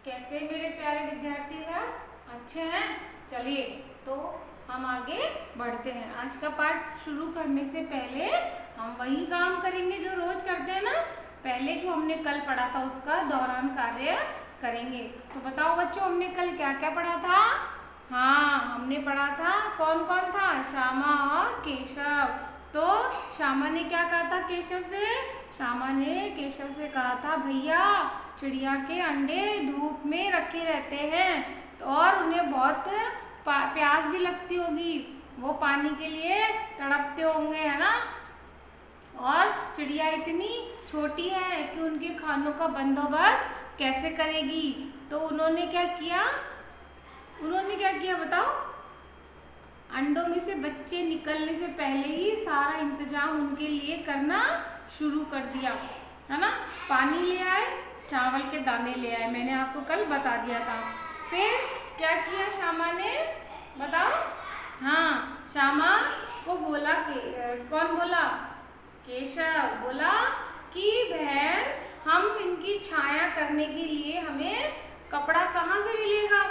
कैसे मेरे प्यारे विद्यार्थीगण, अच्छे हैं। चलिए तो हम आगे बढ़ते हैं। आज का पाठ शुरू करने से पहले हम वही काम करेंगे जो रोज करते हैं ना। पहले जो हमने कल पढ़ा था उसका दोहरान कार्य करेंगे। तो बताओ बच्चों, हमने कल क्या क्या पढ़ा था? हाँ, हमने पढ़ा था कौन कौन था? श्यामा और केशव। तो श्यामा ने क्या कहा था केशव से? श्यामा ने केशव से कहा था, भैया चिड़िया के अंडे धूप में रखे रहते हैं और उन्हें बहुत प्यास भी लगती होगी, वो पानी के लिए तड़पते होंगे, है ना। और चिड़िया इतनी छोटी है कि उनके खानों का बंदोबस्त कैसे करेगी। तो उन्होंने क्या किया बताओ? अंडों में से बच्चे निकलने से पहले ही सारा इंतजाम उनके लिए करना शुरू कर दिया, है ना। पानी ले आए, चावल के दाने ले आए, मैंने आपको कल बता दिया था। फिर क्या किया श्यामा ने, बताओ? हाँ, श्यामा को बोला कौन बोला? केशव बोला कि बहन, हम इनकी छाया करने के लिए हमें कपड़ा कहाँ से मिलेगा?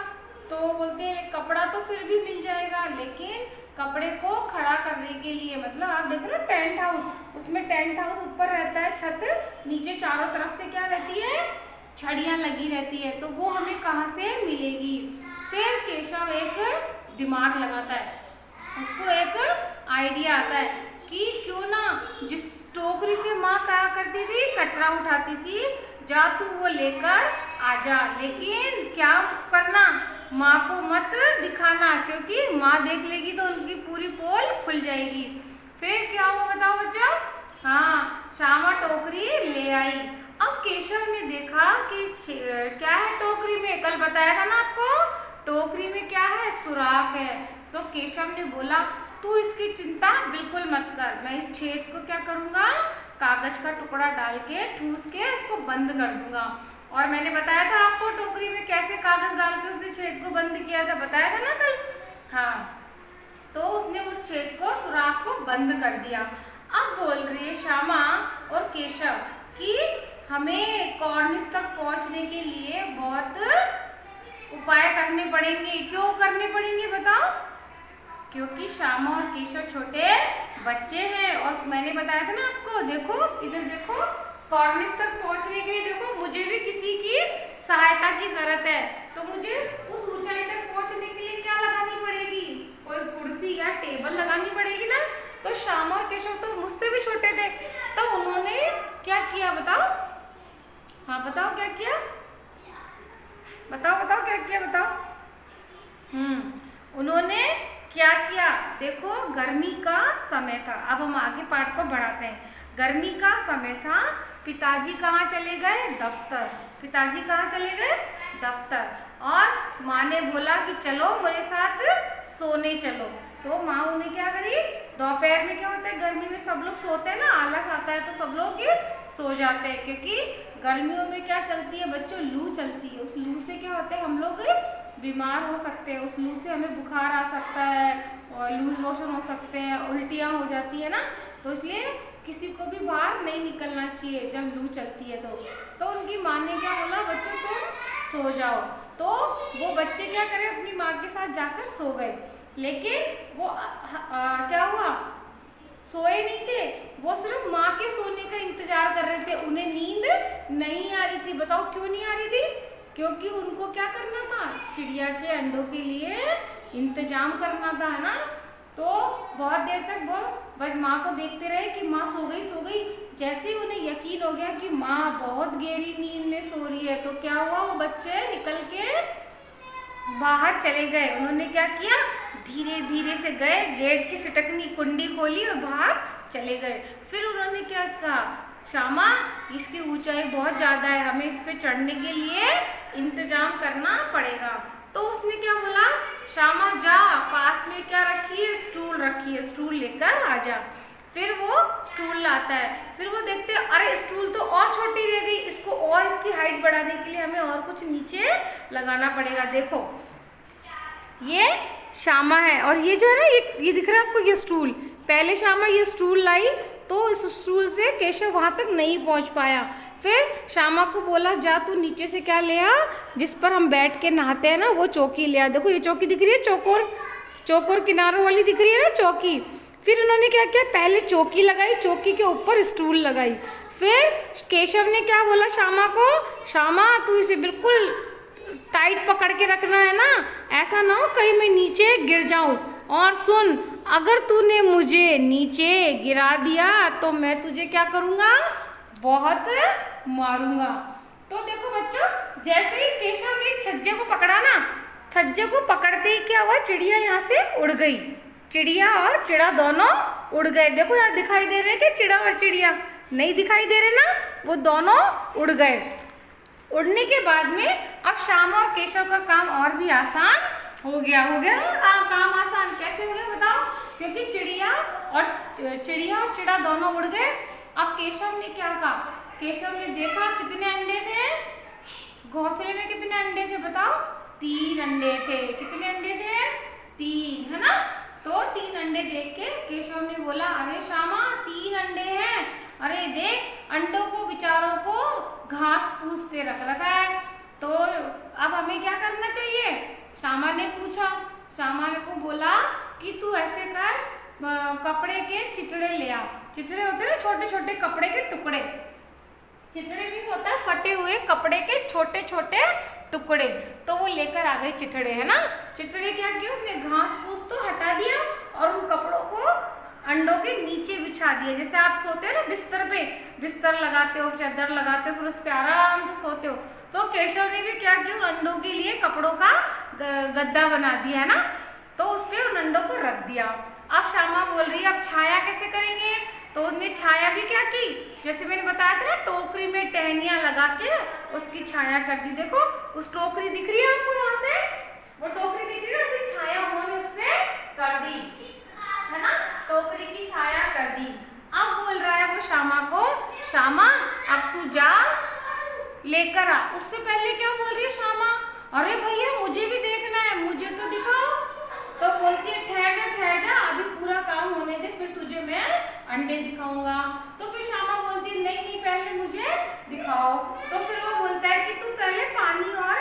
तो बोलते हैं कपड़ा तो फिर भी मिल जाएगा, लेकिन कपड़े को खड़ा करने के लिए, मतलब आप देख रहे हो टेंट हाउस, उसमें टेंट हाउस ऊपर रहता है छत, नीचे चारों तरफ से क्या रहती है? छड़ियाँ लगी रहती है। तो वो हमें कहाँ से मिलेगी? फिर केशव एक दिमाग लगाता है, उसको एक आइडिया आता है कि क्यों ना जिस टोकरी से माँ क्या करती थी, कचरा उठाती थी, जा तू वो लेकर आ जा, लेकिन क्या करना, माँ को मत दिखाना, क्योंकि माँ देख लेगी तो उनकी पूरी पोल खुल जाएगी। फिर क्या हुआ बताओ बच्चों? हाँ, श्यामा टोकरी ले आई। अब केशव ने देखा कि क्या है टोकरी में, कल बताया था ना आपको, टोकरी में क्या है? सुराख है। तो केशव ने बोला, तू इसकी चिंता बिल्कुल मत कर, मैं इस छेद को क्या करूँगा, कागज का टुकड़ा डाल के ठूस के इसको बंद कर दूंगा। और मैंने बताया था आपको टोकरी में कैसे कागज डाल के उसने छेद को बंद किया था, बताया था ना कल। हाँ, तो उसने उस छेद को, सुराख को बंद कर दिया। अब बोल रही है श्यामा और केशव कि हमें कॉर्निस तक पहुंचने के लिए बहुत उपाय करने पड़ेंगे। क्यों करने पड़ेंगे बताओ? क्योंकि श्यामा और केशव छोटे बच्चे हैं, और मैंने बताया था ना आपको, देखो इधर देखो, कॉर्निस तक पहुंचने के लिए देखो मुझे भी किसी की सहायता की जरूरत है। तो मुझे उस ऊंचाई तक पहुंचने के लिए क्या लगानी पड़ेगी? कोई कुर्सी या टेबल लगानी पड़ेगी ना। तो श्यामा और केशव तो मुझसे भी छोटे थे, तो उन्होंने क्या किया बताओ? हाँ बताओ क्या किया? बताओ क्या किया बताओ? उन्होंने क्या किया? देखो, गर्मी का समय था। अब हम आगे पाठ को बढ़ाते हैं। गर्मी का समय था, पिताजी कहाँ चले गए? दफ्तर। पिताजी कहाँ चले गए? दफ्तर। और माँ ने बोला कि चलो मेरे साथ सोने चलो। तो माँ उन्हें क्या करी? दोपहर में क्या होता है, गर्मी में सब लोग सोते हैं ना, आलस आता है तो सब लोग सो जाते हैं, क्योंकि गर्मियों में क्या चलती है बच्चों? लू चलती है। उस लू से क्या होता है, हम लोग बीमार हो सकते हैं। उस लू से हमें बुखार आ सकता है और लूज मोशन हो सकते हैं, उल्टियाँ हो जाती है ना। तो इसलिए किसी को भी बाहर नहीं निकलना चाहिए जब लू चलती है। तो उनकी माँ ने क्या बोला, बच्चों तुम सो जाओ। तो वो बच्चे क्या करें, अपनी माँ के साथ जाकर सो गए। लेकिन वो क्या हुआ, सोए नहीं थे, वो सिर्फ माँ के सोने का इंतजार कर रहे थे। उन्हें नींद नहीं आ रही थी। बताओ क्यों नहीं आ रही थी? क्योंकि उनको क्या करना था? चिड़िया के अंडों के लिए इंतजाम करना था, है ना। तो बहुत देर तक वो बस माँ को देखते रहे कि माँ सो गई। जैसे ही उन्हें यकीन हो गया कि माँ बहुत गहरी नींद में सो रही है, तो क्या हुआ, वो बच्चे निकल के बाहर चले गए। उन्होंने क्या किया, धीरे धीरे से गए, गेट की सिटकनी कुंडी खोली और बाहर चले गए। फिर उन्होंने क्या कहा, श्यामा इसकी ऊंचाई बहुत ज़्यादा है, हमें इस पे चढ़ने के लिए इंतजाम करना पड़ेगा। तो उसने क्या बोला, श्यामा जा, पास में क्या रखी है? स्टूल रखी है, स्टूल लेकर आ जा। फिर वो स्टूल लाता है। फिर वो देखते हैं, अरे स्टूल तो और छोटी रह गई, इसको और इसकी हाइट बढ़ाने के लिए हमें और कुछ नीचे लगाना पड़ेगा। देखो ये श्यामा है, और ये जो है ना, ये दिख रहा है आपको, ये स्टूल। पहले श्यामा ये स्टूल लाई, तो इस स्टूल से केशव वहाँ तक नहीं पहुँच पाया। फिर श्यामा को बोला जा तू नीचे से क्या ले आ, जिस पर हम बैठ के नहाते हैं ना वो चौकी ले आ। देखो ये चौकी दिख रही है, चौकोर किनारों वाली दिख रही है ना चौकी। फिर उन्होंने क्या किया, पहले चौकी लगाई, चौकी के ऊपर स्टूल लगाई। फिर केशव ने क्या बोला श्यामा को, श्यामा तू इसे बिल्कुल टाइट पकड़ के रखना है ना, ऐसा ना हो कहीं मैं नीचे गिर जाऊं। और सुन, अगर तूने मुझे नीचे गिरा दिया तो मैं तुझे क्या करूँगा, बहुत मारूंगा। तो देखो बच्चों, जैसे ही केशव ने छज्जे को पकड़ा ना, छज्जे को पकड़ते ही क्या हुआ, चिड़िया यहाँ से उड़ गई। चिड़िया और चिड़ा दोनों उड़ गए। देखो यार दिखाई दे रहे थे चिड़ा और चिड़िया, नहीं दिखाई दे रहे ना, वो दोनों उड़ गए। उड़ने के बाद में अब श्यामा और केशव का काम और भी आसान हो गया ना। काम आसान कैसे हो गया बताओ, क्योंकि चिड़िया और चिड़ा दोनों उड़ गए। अब केशव ने क्या कहा, केशव ने देखा कितने अंडे थे घोंसले में, कितने अंडे थे बताओ, 3 अंडे थे। कितने अंडे थे, 3, है ना। तो 3 अंडे देख के केशव ने बोला, अरे श्यामा 3 अंडे हैं, अरे देख अंडों को बेचारों को घास फूस पे रख रखा है, तो अब हमें क्या करना चाहिए। श्यामा ने पूछा, श्यामा ने को बोला कि तू ऐसे कर, कपड़े के चिथड़े ले आ। चिथड़े होते हैं ना छोटे छोटे कपड़े के टुकड़े, चिथड़े मीन्स होता है फटे हुए कपड़े के छोटे छोटे टुकड़े। तो वो लेकर आ गए चिथड़े, है ना। चिथड़े क्या किया, उसने घास फूस तो हटा दिया और उन कपड़ों को अंडों के नीचे बिछा दिया। जैसे आप सोते हो ना बिस्तर पे, बिस्तर लगाते हो, चादर लगाते हो, फिर उस पर आराम से सोते हो। तो केशव ने भी क्या किया, अंडों के लिए कपड़ों का गद्दा बना दिया, है ना। तो उस पर उन अंडों को रख दिया। अब श्यामा बोल रही है अब छाया कैसे करेंगे, तो उसने छाया भी क्या की, जैसे मैंने बताया था ना, टोकरी में टहनियाँ लगा के उसकी छाया कर दी। देखो उस टोकरी दिख रही है आपको यहाँ से, वो टोकरी दिख रही है, उसकी छाया उन्होंने उसमें कर दी, है ना, टोकरी की छाया कर दी। अब बोल रहा है वो श्यामा को, श्यामा अब तू जा लेकर आ। उससे पहले क्या बोल रही है श्यामा, अरे भैया मुझे भी देखना है, मुझे तो दिखाओ। तो बोलती है ठहर जा, अभी पूरा काम होने दे, फिर तुझे मैं अंडे दिखाऊंगा। तो फिर श्यामा बोलती है नहीं पहले मुझे दिखाओ। तो फिर वो बोलता है कि तू पहले पानी और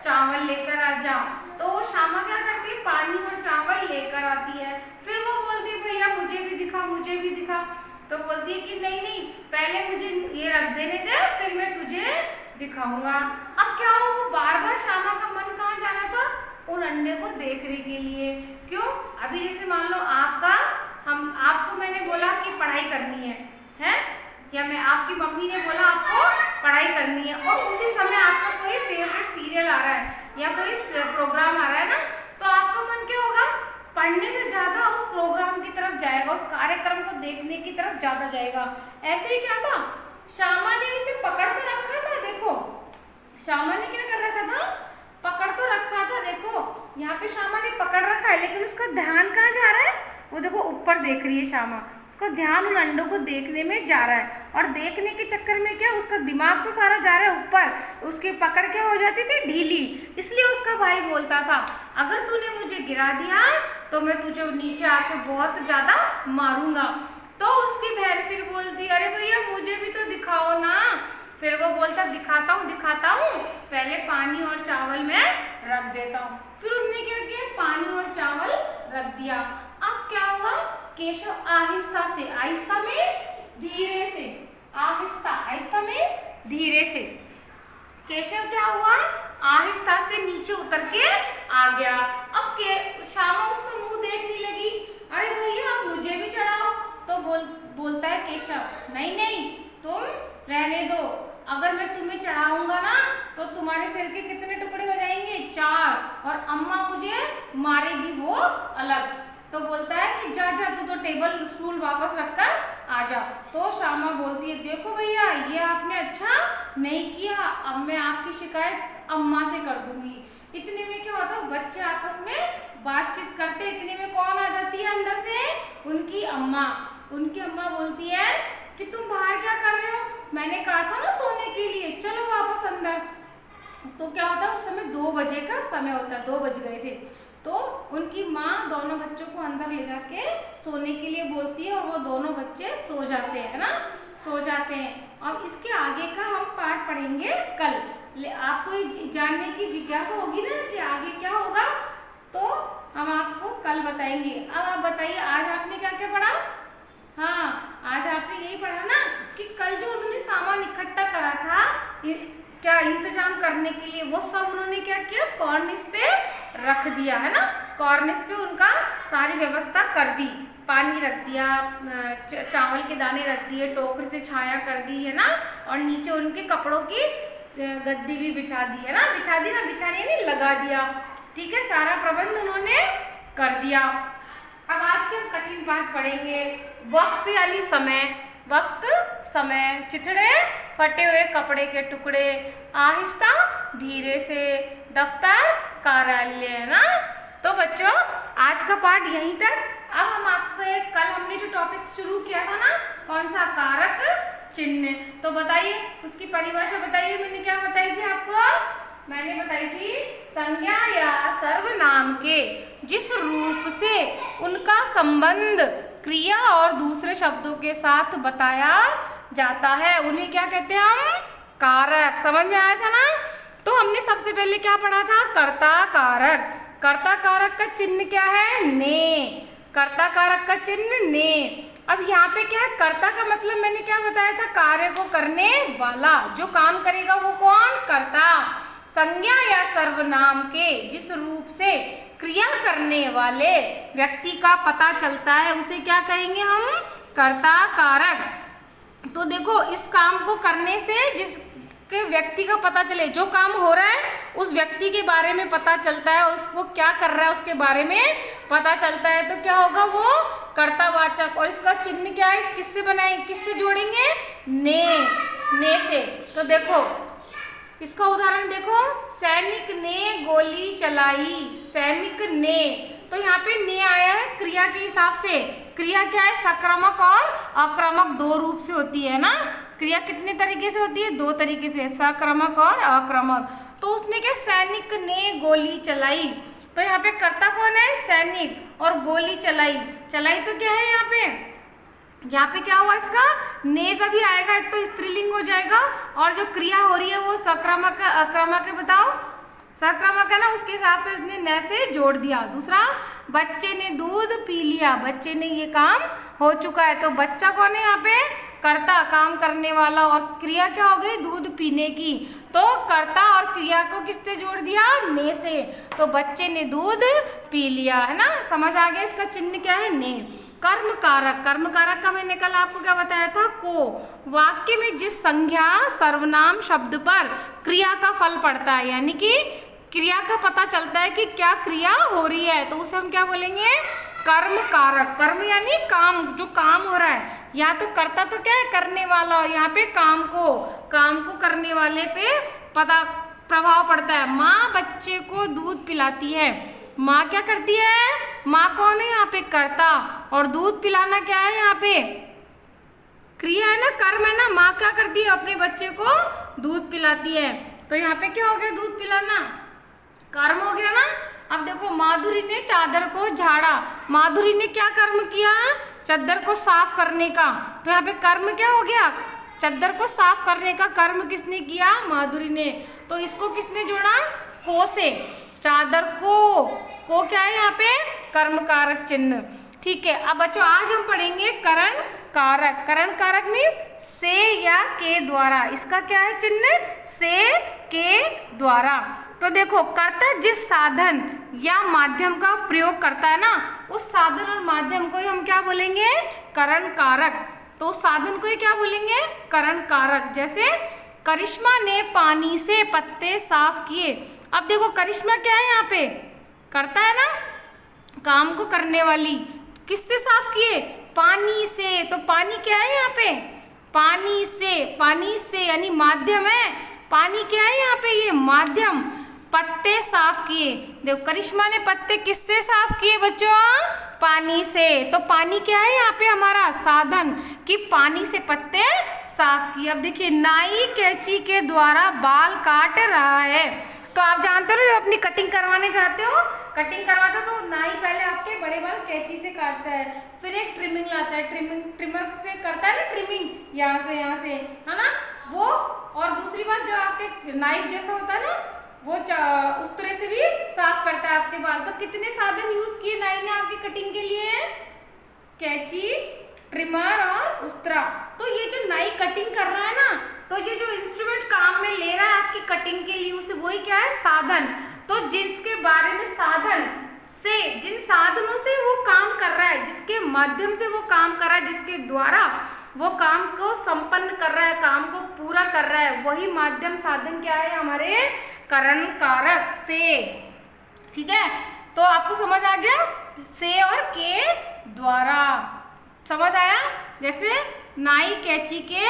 चावल लेकर आ जा। तो श्यामा क्या करती है, पानी और चावल लेकर आती है। फिर वो बोलती है भैया मुझे भी दिखा। तो बोलती है कि नहीं पहले मुझे ये रख देने दे, फिर मैं तुझे दिखाऊंगा। अब क्या हो, वो बार श्यामा का मन कहाँ जा रहा था, उन अंडे को देखने के लिए। क्यों, अभी जैसे मान लो आपको मैंने बोला कि पढ़ाई करनी है, या मैं आपकी मम्मी ने बोला आपको पढ़ाई करनी है, और उसी समय आपका कोई फेवरेट सीरियल आ रहा है या कोई प्रोग्राम आ रहा है ना, तो आपका मन क्या होगा, पढ़ने से ज़्यादा उस प्रोग्राम की तरफ जाएगा, उस कार्यक्रम को देखने की तरफ ज़्यादा जाएगा। ऐसे ही क्या था, श्यामा ने इसे पकड़ तो रखा था। देखो श्यामा ने क्या कर रखा था, पकड़ तो रखा था। देखो यहाँ पे श्यामा ने पकड़ रखा है, लेकिन उसका ध्यान कहाँ जा रहा है, वो देखो ऊपर देख रही है श्यामा, उसका ध्यान उन अंडों को देखने में जा रहा है। और देखने के चक्कर में क्या, उसका दिमाग तो सारा जा रहा है ऊपर, उसकी पकड़ क्या हो जाती थी, ढीली। इसलिए उसका भाई बोलता था अगर तूने मुझे गिरा दिया तो मैं तुझे नीचे आके बहुत ज़्यादा मारूंगा। तो उसकी बहन फिर बोलती अरे भैया मुझे भी तो दिखाओ ना। फिर वो बोलता दिखाता हूँ, पहले पानी और चावल मैं रख देता हूँ। फिर उन्होंने क्या किया, पानी और चावल रख दिया। अब क्या हुआ, केशव आहिस्ता मीन्स धीरे से, आहिस्ता मीन्स धीरे से, केशव क्या हुआ, आहिस्ता से नीचे उतर के आ गया। अब श्यामा उसका मुंह देखने लगी, अरे भैया आप मुझे भी चढ़ाओ। तो बोलता है केशव नहीं तुम रहने दो, अगर मैं तुम्हें चढ़ाऊंगा ना तो तुम्हारे सिर के कितने टुकड़े हो जाएंगे, 4, और अम्मा मुझे मारेगी वो अलग। तो बोलता है कि जा तू तो टेबल स्टूल वापस रखकर आ जा। तो श्यामा बोलती है देखो भैया ये आपने अच्छा नहीं किया, अब मैं आपकी शिकायत अम्मा से कर दूंगी। इतने में क्या होता है, बच्चे आपस में बातचीत करते, इतने में कौन आ जाती है अंदर से, उनकी अम्मा। उनकी अम्मा बोलती है कि तुम बाहर क्या कर रहे हो, मैंने कहा था ना सोने के लिए, चलो वापस अंदर। तो क्या होता है, उस समय 2 बजे का समय होता है, 2 बज गए थे। तो उनकी माँ दोनों बच्चों को अंदर ले जाके सोने के लिए बोलती है, और वो दोनों बच्चे सो जाते हैं ना, सो जाते हैं। और इसके आगे का हम पाठ पढ़ेंगे कल। आपको ये जानने की जिज्ञासा होगी ना कि आगे क्या होगा, तो हम आपको कल बताएंगे। अब आप बताइए आज आपने क्या क्या पढ़ा। हाँ, आज आपने यही पढ़ा ना कि कल जो उन्होंने सामान इकट्ठा करा था क्या इंतजाम करने के लिए, वो सब उन्होंने क्या किया, कॉर्निस पे रख दिया है ना। कॉर्निस पे उनका सारी व्यवस्था कर दी, पानी रख दिया, चावल के दाने रख दिए, टोकरी से छाया कर दी है ना, और नीचे उनके कपड़ों की गद्दी भी बिछा दी है ना। बिछानी नहीं, लगा दिया। ठीक है, सारा प्रबंध उन्होंने कर दिया। अब आज के हम कठिन पाठ पढ़ेंगे। वक्त यानी समय, वक्त समय, चिथड़े फटे हुए कपड़े के टुकड़े, आहिस्ता धीरे से, दफ्तर कार्यालय है ना। तो बच्चों आज का पाठ यहीं तक। अब हम आपको कल हमने जो टॉपिक शुरू किया था ना, कौन सा, कारक चिन्ह, तो बताइए उसकी परिभाषा बताइए। मैंने क्या बताई थी आपको, मैंने बताई थी संज्ञा या सर्वनाम के जिस रूप से उनका संबंध क्रिया और दूसरे शब्दों के साथ बताया जाता है उन्हें क्या कहते हैं हम, कारक। समझ में आया था ना। तो हमने सबसे पहले क्या पढ़ा था, कर्ता कारक। कर्ता कारक का चिन्ह क्या है, ने। कर्ता कारक का चिन्ह ने। अब यहाँ पे क्या है, कर्ता का मतलब मैंने क्या बताया था, कार्य को करने वाला, जो काम करेगा वो कौन, कर्ता। संज्ञा या सर्वनाम के जिस रूप से क्रिया करने वाले व्यक्ति का पता चलता है उसे क्या कहेंगे हम, कर्ता कारक। तो देखो इस काम को करने से जिसके व्यक्ति का पता चले, जो काम हो रहा है उस व्यक्ति के बारे में पता चलता है और उसको क्या कर रहा है उसके बारे में पता चलता है, तो क्या होगा, वो कर्तावाचक। और इसका चिन्ह क्या है, किससे बनाएंगे, किससे जोड़ेंगे, ने से। तो देखो इसका उदाहरण देखो, सैनिक ने गोली चलाई, सैनिक ने। तो यहाँ पे ने आया है क्रिया के हिसाब से। क्रिया क्या है, सक्रमक और आक्रामक दो रूप से होती है ना। क्रिया कितने तरीके से होती है, दो तरीके से, सक्रमक और आक्रामक। तो उसने क्या, सैनिक ने गोली चलाई, तो यहाँ पे कर्ता कौन है, सैनिक, और गोली चलाई। चलाई तो क्या है यहाँ पे क्या हुआ, इसका ने तभी आएगा, एक तो स्त्रीलिंग हो जाएगा, और जो क्रिया हो रही है वो सक्रमक है आक्रामक है, बताओ। सक्रमक है ना, उसके हिसाब से इसने न से जोड़ दिया। दूसरा, बच्चे ने दूध पी लिया, बच्चे ने, ये काम हो चुका है, तो बच्चा कौन है यहाँ पे, कर्ता, काम करने वाला, और क्रिया क्या हो गई, दूध पीने की। तो कर्ता और क्रिया को किससे जोड़ दिया, ने से। तो बच्चे ने दूध पी लिया, है ना। समझ आ गया, इसका चिन्ह क्या है, ने। कर्म कारक, कर्म कारक का मैंने कल आपको क्या बताया था, को। वाक्य में जिस संज्ञा सर्वनाम शब्द पर क्रिया का फल पड़ता है, यानी कि क्रिया का पता चलता है कि क्या क्रिया हो रही है, तो उसे हम क्या बोलेंगे, कर्म कारक। कर्म यानी काम, जो काम हो रहा है। या तो कर्ता तो क्या है, करने वाला, और यहाँ पे काम को करने वाले पे पता प्रभाव पड़ता है। माँ बच्चे को दूध पिलाती है, माँ क्या करती है, माँ कौन है यहाँ पे, कर्ता, और दूध पिलाना क्या है यहाँ पे, क्रिया है ना, कर्म है ना। माँ क्या करती है, अपने बच्चे को दूध पिलाती है, तो यहाँ पे क्या हो गया, दूध पिलाना, कर्म हो गया ना। अब देखो, माधुरी ने चादर को झाड़ा, माधुरी ने क्या कर्म किया, चादर को साफ करने का, तो यहाँ पे कर्म क्या हो गया, चादर को साफ करने का कर्म किसने किया, माधुरी ने। तो इसको किसने जोड़ा, को से, चादर को क्या है यहाँ पे, कर्म कारक चिन्ह। ठीक है। अब बच्चों आज हम पढ़ेंगे करण कारक। करण कारक मीन्स से या के द्वारा, इसका क्या है चिन्ह, से के द्वारा। तो देखो, कर्ता जिस साधन या माध्यम का प्रयोग करता है ना, उस साधन और माध्यम को ही हम क्या बोलेंगे, करण कारक। तो उस साधन को ही क्या बोलेंगे, करण कारक। जैसे करिश्मा ने पानी से पत्ते साफ किए। अब देखो, करिश्मा क्या है यहाँ पे, करता है ना, काम को करने वाली। किससे साफ किए, पानी से। तो पानी क्या है यहाँ पे, पानी से यानी माध्यम है। पानी क्या है यहाँ पे, ये माध्यम। पत्ते साफ किए, देखो करिश्मा ने पत्ते किससे साफ किए बच्चों, पानी से। तो पानी क्या है यहाँ पे, हमारा साधन, कि पानी से पत्ते साफ किए। अब देखिए, नाई कैंची के द्वारा बाल काट रहा है। तो आप जानते हो जब अपनी कटिंग करवाने जाते हो, कटिंग करवाते हो तो नाई पहले आपके बड़े बाल कैंची से काटता है, फिर एक ट्रिमिंग लाता है, ट्रिमर से करता है ना ट्रिमिंग, यहाँ से है ना वो। और दूसरी बात जो आपके नाइफ जैसा होता है ना वो उस तरह से भी साफ करता है आपके बाल। तो कितने साधन यूज किए नाई ने आपकी कटिंग के लिए? कैंची, ट्रिमर और उस्तरा। तो ये जो नाई कटिंग कर रहा है ना, तो ये जो इंस्ट्रूमेंट काम में ले रहा है आपकी कटिंग के लिए, उसे वही क्या है? साधन। तो जिसके बारे में साधन से, जिन साधनों से वो काम कर रहा है, जिसके माध्यम से वो काम कर रहा है, जिसके द्वारा वो काम को संपन्न कर रहा है, काम को पूरा कर रहा है, वही माध्यम साधन क्या है? हमारे करण कारक से। ठीक है, तो आपको समझ आ गया? से और के द्वारा, समझ आया? जैसे नाई कैंची के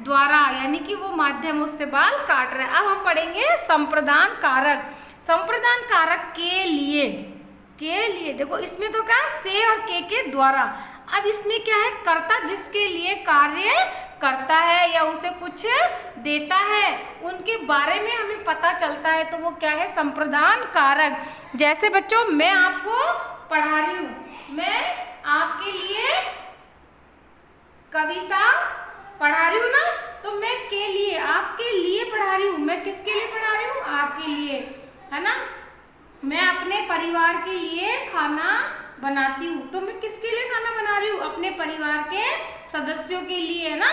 द्वारा, यानी कि वो माध्यम उससे बाल काट रहा है। अब हम पढ़ेंगे संप्रदान कारक। संप्रदान कारक के लिए देखो इसमें तो क्या है? से और के द्वारा। अब इसमें क्या है? कर्ता जिसके लिए कार्य करता है या उसे कुछ देता है, उनके बारे में हमें पता चलता है, तो वो क्या है? संप्रदान कारक। जैसे बच्चों मैं आपको पढ़ा रही हूँ, मैं आपके लिए कविता पढ़ा रही हूँ ना, तो मैं के लिए, आपके लिए पढ़ा रही हूँ। मैं किसके लिए पढ़ा रही हूँ? आपके लिए, है ना। मैं अपने परिवार के लिए खाना बनाती हूँ, तो मैं किसके लिए खाना बना रही हूँ? अपने परिवार के सदस्यों के लिए, है ना।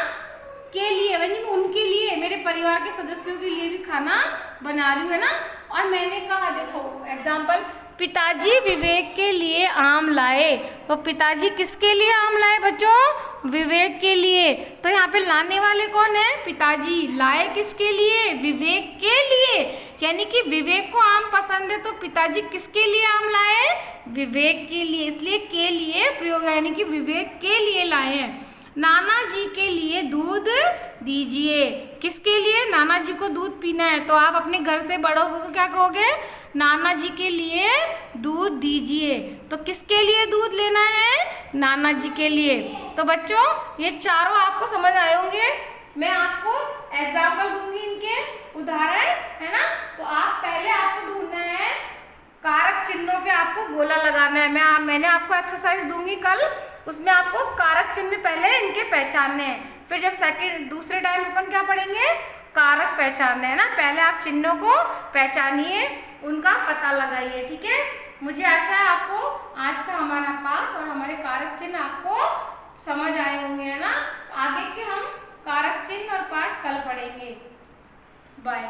के लिए यानी उनके लिए, मेरे परिवार के सदस्यों के लिए भी खाना बना रही हूँ, है ना। और मैंने कहा, देखो एग्जाम्पल, पिताजी विवेक के लिए आम लाए। तो पिताजी किसके लिए आम लाए बच्चों? विवेक के लिए। तो यहाँ पे लाने वाले कौन है? पिताजी। लाए किसके लिए? विवेक के लिए। यानी कि विवेक को आम पसंद है, तो पिताजी किसके लिए आम लाए? विवेक के लिए। इसलिए के लिए प्रयोग, यानी कि विवेक के लिए लाए हैं। नाना जी के लिए दूध दीजिए। किसके लिए? नाना जी को दूध पीना है, तो आप अपने घर से बड़ों को क्या कहोगे? नाना जी के लिए दूध दीजिए। तो किसके लिए दूध लेना है? नाना जी के लिए। तो बच्चों ये चारों आपको समझ आए होंगे। मैं आपको एग्जाम्पल दूंगी, इनके उदाहरण, है ना। तो आप पहले आपको ढूंढना है कारक चिन्हों पे, आपको गोला लगाना है। मैंने आपको एक्सरसाइज दूंगी कल, उसमें आपको कारक चिन्ह पहले इनके पहचानने हैं। फिर जब दूसरे टाइम अपन क्या पढ़ेंगे? कारक पहचानना है ना। पहले आप चिन्हों को पहचानिए, उनका पता लगाइए। ठीक है, मुझे आशा है आपको आज का हमारा पाठ और हमारे कारक चिन्ह आपको समझ आए होंगे, है ना। आगे के हम कारक चिन्ह और पाठ कल पढ़ेंगे। बाय।